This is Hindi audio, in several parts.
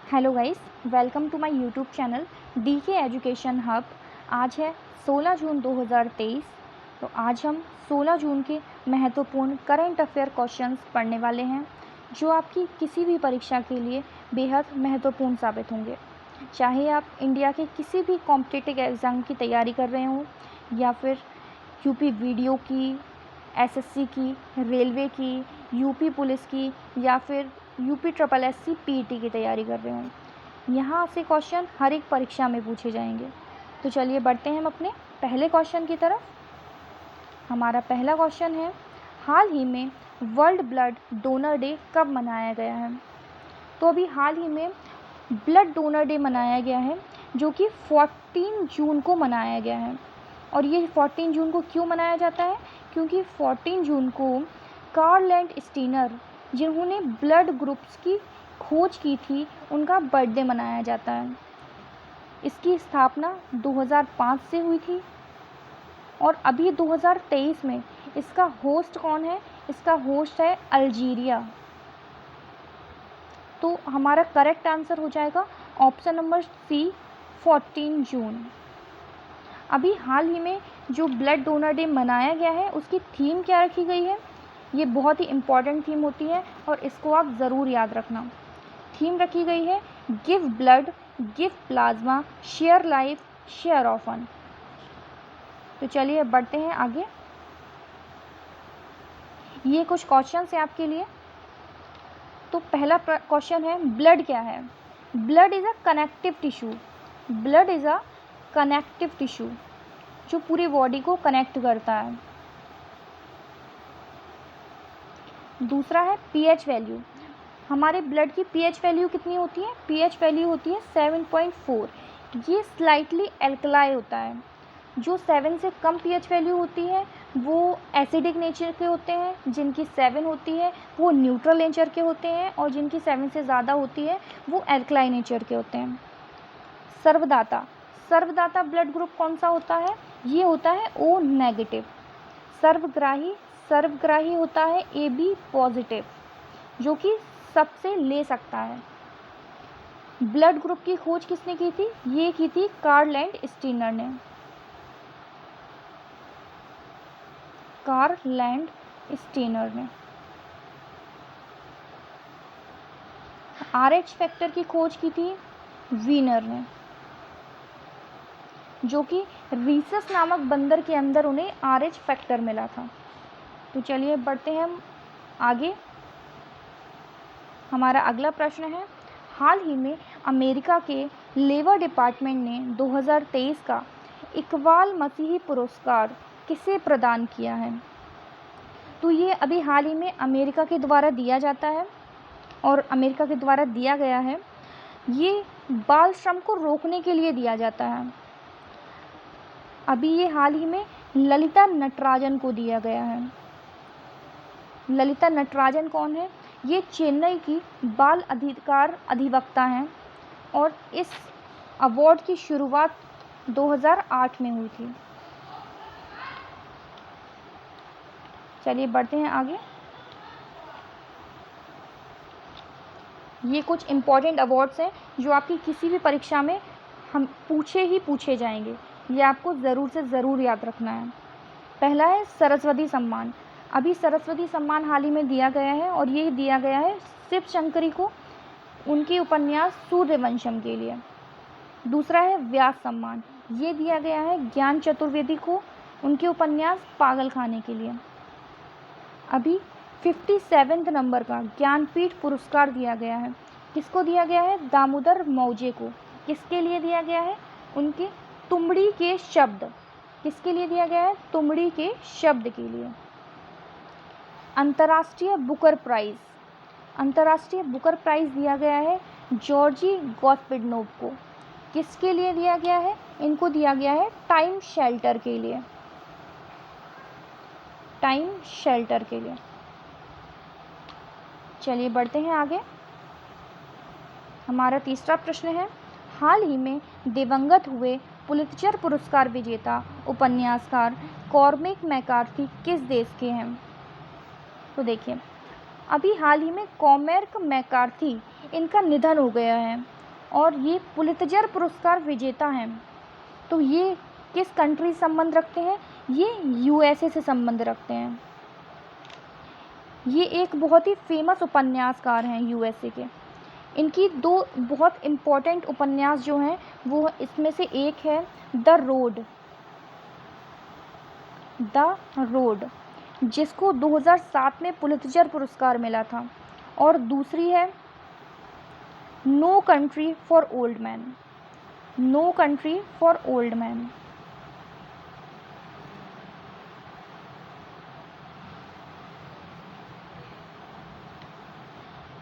Hello guys, welcome to my YouTube channel DK education hub. आज है 16 जून 2023। तो आज हम 16 जून के महत्वपूर्ण करंट अफेयर क्वेश्चंस पढ़ने वाले हैं जो आपकी किसी भी परीक्षा के लिए बेहद महत्वपूर्ण साबित होंगे। चाहे आप इंडिया के किसी भी कॉम्पिटिटिव एग्ज़ाम की तैयारी कर रहे हों या फिर यूपी वीडियो की, एसएससी की, रेलवे की, यूपी पुलिस की या फिर यूपी ट्रिपल एससी पीईटी की तैयारी कर रहे हों, यहाँ से क्वेश्चन हर एक परीक्षा में पूछे जाएंगे। तो चलिए बढ़ते हैं हम अपने पहले क्वेश्चन की तरफ। हमारा पहला क्वेश्चन है, हाल ही में वर्ल्ड ब्लड डोनर डे कब मनाया गया है? तो अभी हाल ही में ब्लड डोनर डे मनाया गया है जो कि 14 जून को मनाया गया है। और ये 14 जून को क्यों मनाया जाता है? क्योंकि 14 जून को कार्ल लैंडस्टीनर, जिन्होंने ब्लड ग्रुप्स की खोज की थी, उनका बर्थडे मनाया जाता है। इसकी स्थापना 2005 से हुई थी और अभी 2023 में इसका होस्ट कौन है? इसका होस्ट है अल्जीरिया। तो हमारा करेक्ट आंसर हो जाएगा ऑप्शन नंबर सी, 14 जून। अभी हाल ही में जो ब्लड डोनर डे मनाया गया है उसकी थीम क्या रखी गई है? ये बहुत ही इम्पॉर्टेंट थीम होती है और इसको आप ज़रूर याद रखना। थीम रखी गई है give blood, give plasma, share life, share often. तो चलिए बढ़ते हैं आगे। ये कुछ क्वेश्चन है आपके लिए। तो पहला क्वेश्चन है, ब्लड क्या है? Blood is a connective tissue. Blood is a connective tissue जो पूरी बॉडी को कनेक्ट करता है। दूसरा है पीएच वैल्यू। हमारे ब्लड की पीएच वैल्यू कितनी होती है? पीएच वैल्यू होती है 7.4। ये स्लाइटली एल्कलाई होता है। जो 7 से कम पीएच वैल्यू होती है वो एसिडिक नेचर के होते हैं, जिनकी 7 होती है वो न्यूट्रल नेचर के होते हैं और जिनकी 7 से ज़्यादा होती है वो एल्कलाई नेचर के होते हैं। सर्वदाता, सर्वदाता ब्लड ग्रुप कौन सा होता है? ये होता है ओ नेगेटिव। सर्वग्राही, सर्वग्राही होता है AB पॉजिटिव जो कि सबसे ले सकता है। ब्लड ग्रुप की खोज किसने की थी? ये की थी कार्ल लैंडस्टीनर ने। कार्ल लैंडस्टीनर ने। RH फैक्टर की खोज की थी वीनर ने, जो कि रीसस नामक बंदर के अंदर उन्हें RH फैक्टर मिला था। तो चलिए बढ़ते हैं हम आगे। हमारा अगला प्रश्न है, हाल ही में अमेरिका के लेबर डिपार्टमेंट ने 2023 का इकबाल मसीही पुरस्कार किसे प्रदान किया है? तो ये अभी हाल ही में अमेरिका के द्वारा दिया जाता है और अमेरिका के द्वारा दिया गया है। ये बाल श्रम को रोकने के लिए दिया जाता है। अभी ये हाल ही में ललिता नटराजन को दिया गया है। ललिता नटराजन कौन है? ये चेन्नई की बाल अधिकार अधिवक्ता हैं और इस अवार्ड की शुरुआत 2008 में हुई थी। चलिए बढ़ते हैं आगे। ये कुछ इम्पॉर्टेंट अवार्ड्स हैं जो आपकी किसी भी परीक्षा में हम पूछे जाएंगे। ये आपको ज़रूर से ज़रूर याद रखना है। पहला है सरस्वती सम्मान। अभी सरस्वती सम्मान हाल ही में दिया गया है और ये दिया गया है शिव शंकरी को, उनके उपन्यास सूर्यवंशम के लिए। दूसरा है व्यास सम्मान। ये दिया गया है ज्ञान चतुर्वेदी को, उनके उपन्यास पागलखाने के लिए। अभी 57 नंबर का ज्ञानपीठ पुरस्कार दिया गया है। किसको दिया गया है? दामोदर मौजे को। किसके लिए दिया गया है? उनके तुमड़ी के शब्द। किसके लिए दिया गया है? तुमड़ी के शब्द के लिए। अंतर्राष्ट्रीय बुकर प्राइज़। अंतर्राष्ट्रीय बुकर प्राइज़ दिया गया है जॉर्जी गॉस्पिडनोव को। किसके लिए दिया गया है? इनको दिया गया है टाइम शेल्टर के लिए। टाइम शेल्टर के लिए। चलिए बढ़ते हैं आगे। हमारा तीसरा प्रश्न है, हाल ही में दिवंगत हुए पुलित्जर पुरस्कार विजेता उपन्यासकार कॉर्मेक मैकार्थी किस देश के हैं? तो देखिए, अभी हाल ही में कॉर्मेक मैकार्थी, इनका निधन हो गया है। और ये पुलित्जर पुरस्कार विजेता हैं। तो ये किस कंट्री से संबंध रखते हैं? ये यूएसए से संबंध रखते हैं। ये एक बहुत ही फेमस उपन्यासकार हैं यूएसए के। इनकी दो बहुत इम्पोर्टेंट उपन्यास जो हैं वो इसमें से एक है द रोड, जिसको 2007 में पुलित्जर पुरस्कार मिला था, और दूसरी है no country for old man.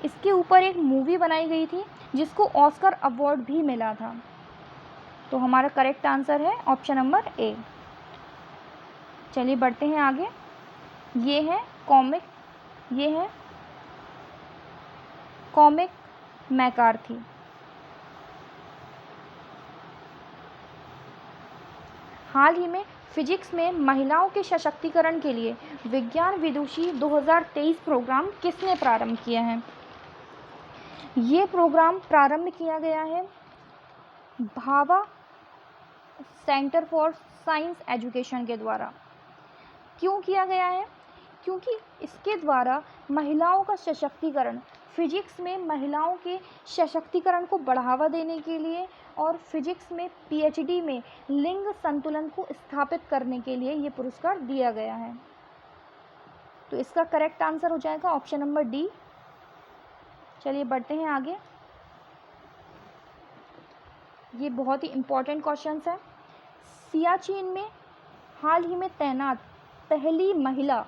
इसके ऊपर एक मूवी बनाई गई थी जिसको ऑस्कर अवार्ड भी मिला था। तो हमारा करेक्ट आंसर है ऑप्शन नंबर ए। चलिए बढ़ते हैं आगे। ये है कॉमिक मैकार्थी। हाल ही में फिजिक्स में महिलाओं के सशक्तिकरण के लिए विज्ञान विदुषी 2023 प्रोग्राम किसने प्रारंभ किया है? ये प्रोग्राम प्रारंभ किया गया है Bhabha centre for science education के द्वारा। क्यों किया गया है? क्योंकि इसके द्वारा महिलाओं का सशक्तिकरण, फिजिक्स में महिलाओं के सशक्तिकरण को बढ़ावा देने के लिए और फिजिक्स में पीएचडी में लिंग संतुलन को स्थापित करने के लिए ये पुरस्कार दिया गया है। तो इसका करेक्ट आंसर हो जाएगा ऑप्शन नंबर डी। चलिए बढ़ते हैं आगे। ये बहुत ही इम्पोर्टेंट क्वेश्चंस है। सियाचिन में हाल ही में तैनात पहली महिला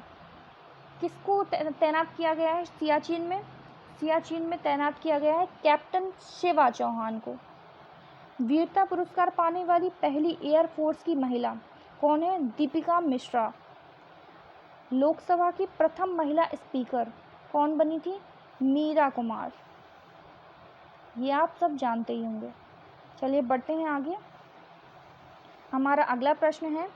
किसको तैनात किया गया है? सियाचिन में तैनात किया गया है कैप्टन शिवा चौहान को। वीरता पुरस्कार पाने वाली पहली एयरफोर्स की महिला कौन है? दीपिका मिश्रा। लोकसभा की प्रथम महिला स्पीकर कौन बनी थी? मीरा कुमार। ये आप सब जानते ही होंगे। चलिए बढ़ते हैं आगे। हमारा अगला प्रश्न है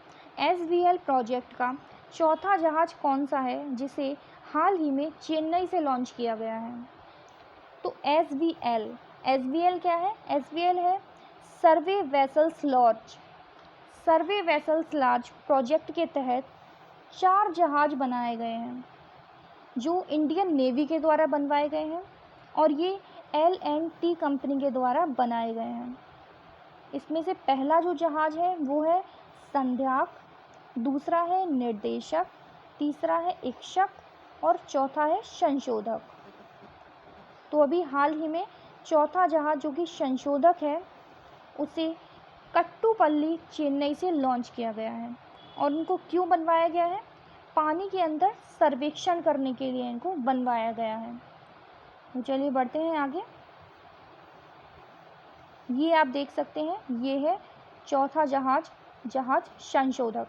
SVL प्रोजेक्ट का चौथा जहाज कौन सा है जिसे हाल ही में चेन्नई से लॉन्च किया गया है? तो SVL क्या है? SVL है सर्वे वेसल्स लार्ज प्रोजेक्ट के तहत 4 जहाज बनाए गए हैं जो इंडियन नेवी के द्वारा बनवाए गए हैं और ये L&T कंपनी के द्वारा बनाए गए हैं। इसमें से पहला जो जहाज है वो है संध्याक, दूसरा है निर्देशक, तीसरा है इक्षक और चौथा है संशोधक। तो अभी हाल ही में चौथा जहाज जो कि संशोधक है उसे कट्टुपल्ली चेन्नई से लॉन्च किया गया है। और इनको क्यों बनवाया गया है? पानी के अंदर सर्वेक्षण करने के लिए इनको बनवाया गया है। तो चलिए बढ़ते हैं आगे। ये आप देख सकते हैं, ये है चौथा जहाज संशोधक।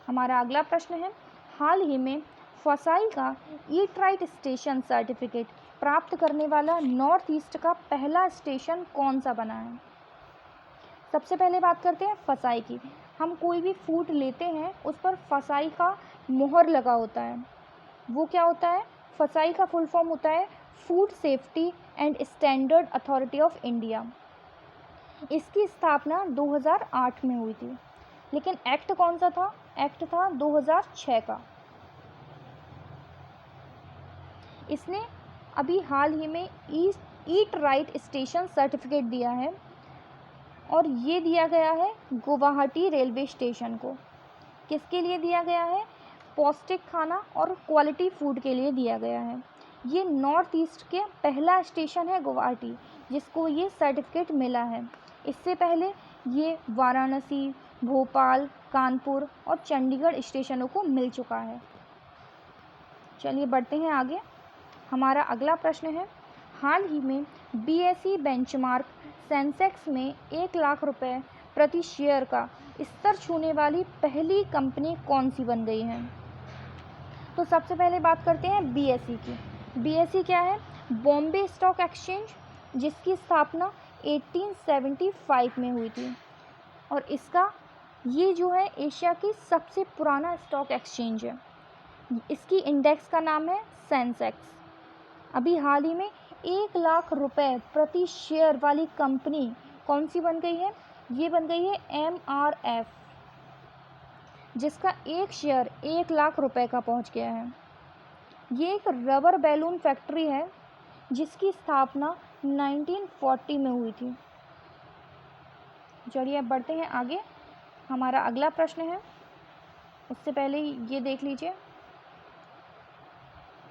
हमारा अगला प्रश्न है हाल ही में फसाई का ईट राइट स्टेशन सर्टिफिकेट प्राप्त करने वाला नॉर्थ ईस्ट का पहला स्टेशन कौन सा बना है? सबसे पहले बात करते हैं फसाई की। हम कोई भी फूड लेते हैं उस पर फसाई का मोहर लगा होता है। वो क्या होता है? फसाई का फुल फॉर्म होता है food safety and standard authority of India. इसकी स्थापना 2008 में हुई थी, लेकिन एक्ट कौन सा था? एक्ट था 2006 का। इसने अभी हाल ही में ईट राइट स्टेशन सर्टिफिकेट दिया है और ये दिया गया है गुवाहाटी रेलवे स्टेशन को। किसके लिए दिया गया है? पौष्टिक खाना और क्वालिटी फूड के लिए दिया गया है। ये नॉर्थ ईस्ट के पहला स्टेशन है गुवाहाटी जिसको ये सर्टिफिकेट मिला है। इससे पहले ये वाराणसी, भोपाल, कानपुर और चंडीगढ़ स्टेशनों को मिल चुका है। चलिए बढ़ते हैं आगे। हमारा अगला प्रश्न है हाल ही में BSE बेंचमार्क सेंसेक्स में 1 लाख रुपए प्रति शेयर का स्तर छूने वाली पहली कंपनी कौन सी बन गई है? तो सबसे पहले बात करते हैं BSE की। BSE क्या है? बॉम्बे स्टॉक एक्सचेंज, जिसकी स्थापना 1875 में हुई थी और इसका ये जो है एशिया की सबसे पुराना स्टॉक एक्सचेंज है। इसकी इंडेक्स का नाम है सेंसेक्स। अभी हाल ही में 1 लाख रुपए प्रति शेयर वाली कंपनी कौन सी बन गई है? ये बन गई है MRF, जिसका एक शेयर 1 लाख रुपए का पहुंच गया है। ये एक रबर बैलून फैक्ट्री है जिसकी स्थापना 1940 में हुई थी। चलिए अब बढ़ते हैं आगे। हमारा अगला प्रश्न है, उससे पहले ये देख लीजिए,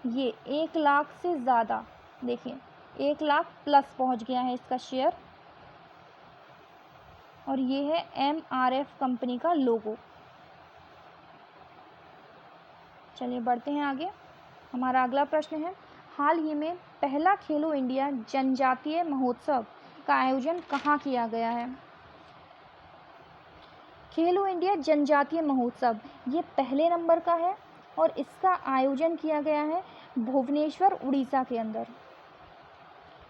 ये 1 लाख से ज़्यादा, देखिए 1 लाख प्लस पहुंच गया है इसका शेयर, और ये है MRF कंपनी का लोगो। चलिए बढ़ते हैं आगे। हमारा अगला प्रश्न है, हाल ही में पहला खेलो इंडिया जनजातीय महोत्सव का आयोजन कहाँ किया गया है? खेलो इंडिया जनजातीय महोत्सव ये पहले नंबर का है और इसका आयोजन किया गया है भुवनेश्वर, उड़ीसा के अंदर,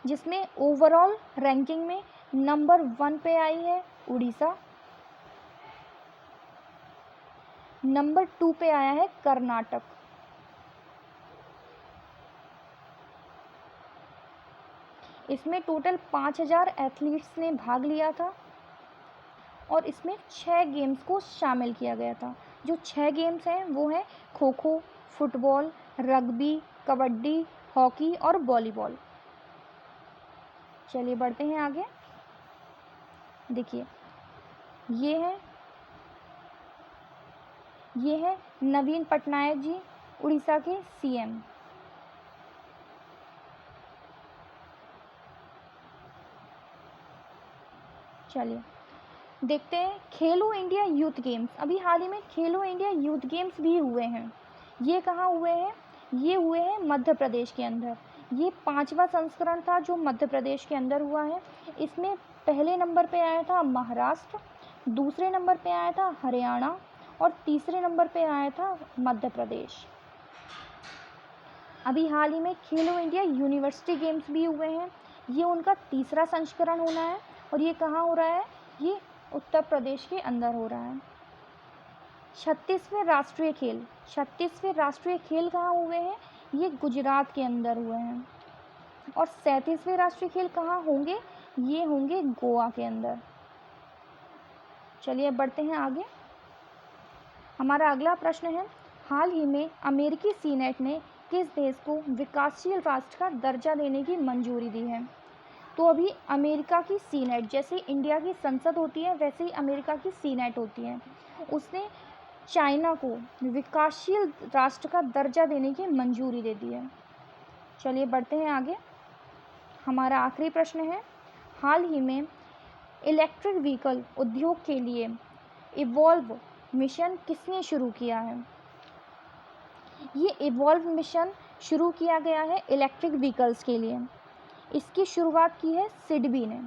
जिसमें ओवरऑल रैंकिंग में नंबर 1 पे आई है उड़ीसा, नंबर 2 पे आया है कर्नाटक। इसमें टोटल 5000 एथलीट्स ने भाग लिया था और इसमें 6 गेम्स को शामिल किया गया था। जो 6 गेम्स हैं वो हैं kho kho, football, rugby, kabaddi, hockey और वॉलीबॉल। चलिए बढ़ते हैं आगे। देखिए ये है नवीन पटनायक जी, उड़ीसा के CM। चलिए देखते हैं खेलो इंडिया यूथ गेम्स। अभी हाल ही में खेलो इंडिया यूथ गेम्स भी हुए हैं। ये कहाँ हुए हैं? ये हुए हैं मध्य प्रदेश के अंदर। ये 5वां संस्करण था जो मध्य प्रदेश के अंदर हुआ है। इसमें पहले नंबर पे आया था महाराष्ट्र, दूसरे नंबर पे आया था हरियाणा और तीसरे नंबर पे आया था मध्य प्रदेश। अभी हाल ही में खेलो इंडिया यूनिवर्सिटी गेम्स भी हुए हैं। ये उनका तीसरा संस्करण होना है और ये कहाँ हो रहा है? ये उत्तर प्रदेश के अंदर हो रहा है। 36वें राष्ट्रीय खेल कहाँ हुए हैं? ये गुजरात के अंदर हुए हैं। और 37वें राष्ट्रीय खेल कहाँ होंगे? ये होंगे गोवा के अंदर। चलिए बढ़ते हैं आगे। हमारा अगला प्रश्न है, हाल ही में अमेरिकी सीनेट ने किस देश को विकासशील राष्ट्र का दर्जा देने की मंजूरी दी है? तो अभी अमेरिका की सीनेट, जैसे इंडिया की संसद होती है वैसे ही अमेरिका की सीनेट होती है, उसने चाइना को विकासशील राष्ट्र का दर्जा देने की मंजूरी दे दी है। चलिए बढ़ते हैं आगे। हमारा आखिरी प्रश्न है, हाल ही में इलेक्ट्रिक व्हीकल उद्योग के लिए इवॉल्व मिशन किसने शुरू किया है? ये इवॉल्व मिशन शुरू किया गया है इलेक्ट्रिक व्हीकल्स के लिए। इसकी शुरुआत की है सिडबी ने।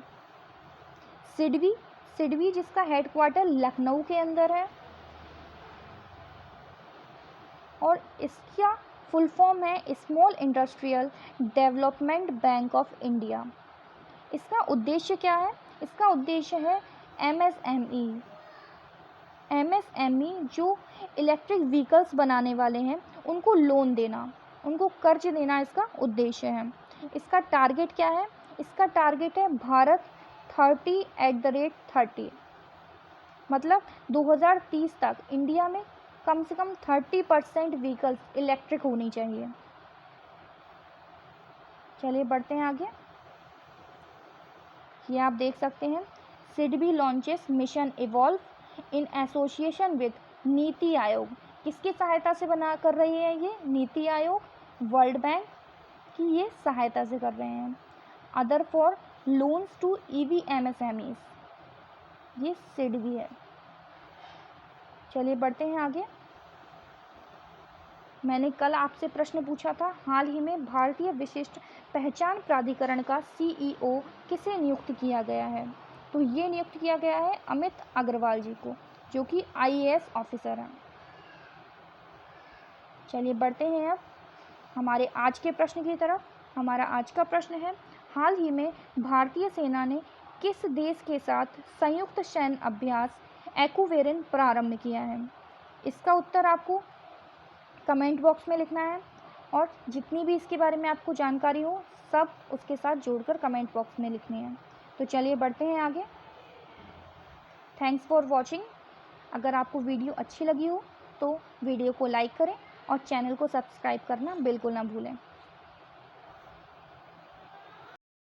सिडबी जिसका हेडक्वार्टर लखनऊ के अंदर है और इसका फुल फॉर्म है small industrial development bank of India. इसका उद्देश्य क्या है? इसका उद्देश्य है MSME जो इलेक्ट्रिक व्हीकल्स बनाने वाले हैं उनको लोन देना, उनको कर्ज देना इसका उद्देश्य है। इसका टारगेट क्या है? इसका टारगेट है भारत 30@30, मतलब 2030 तक इंडिया में कम से कम 30% व्हीकल्स इलेक्ट्रिक होनी चाहिए। चलिए बढ़ते हैं आगे। ये आप देख सकते हैं, SIDBI launches mission evolve in association with NITI Aayog. किसकी सहायता से बना कर रही है ये? नीति आयोग, वर्ल्ड बैंक की ये सहायता से कर रहे हैं। Other for loans to EV MSMEs, ये सिडबी है। चलिए बढ़ते हैं आगे। मैंने कल आपसे प्रश्न पूछा था, हाल ही में भारतीय विशिष्ट पहचान प्राधिकरण का CEO किसे नियुक्त किया गया है? तो ये नियुक्त किया गया है अमित अग्रवाल जी को, जो कि IAS ऑफिसर हैं। चलिए बढ़ते हैं अब हमारे आज के प्रश्न की तरफ। हमारा आज का प्रश्न है, हाल ही में भारतीय सेना ने किस देश के साथ संयुक्त सैन्य अभ्यास एक्वेरिन प्रारंभ किया है? इसका उत्तर आपको कमेंट बॉक्स में लिखना है। और जितनी भी इसके बारे में आपको जानकारी हो सब उसके साथ जोड़कर कमेंट बॉक्स में लिखनी है। तो चलिए बढ़ते हैं आगे। Thanks for watching. अगर आपको वीडियो अच्छी लगी हो तो वीडियो को लाइक करें और चैनल को सब्सक्राइब करना बिल्कुल ना भूलें।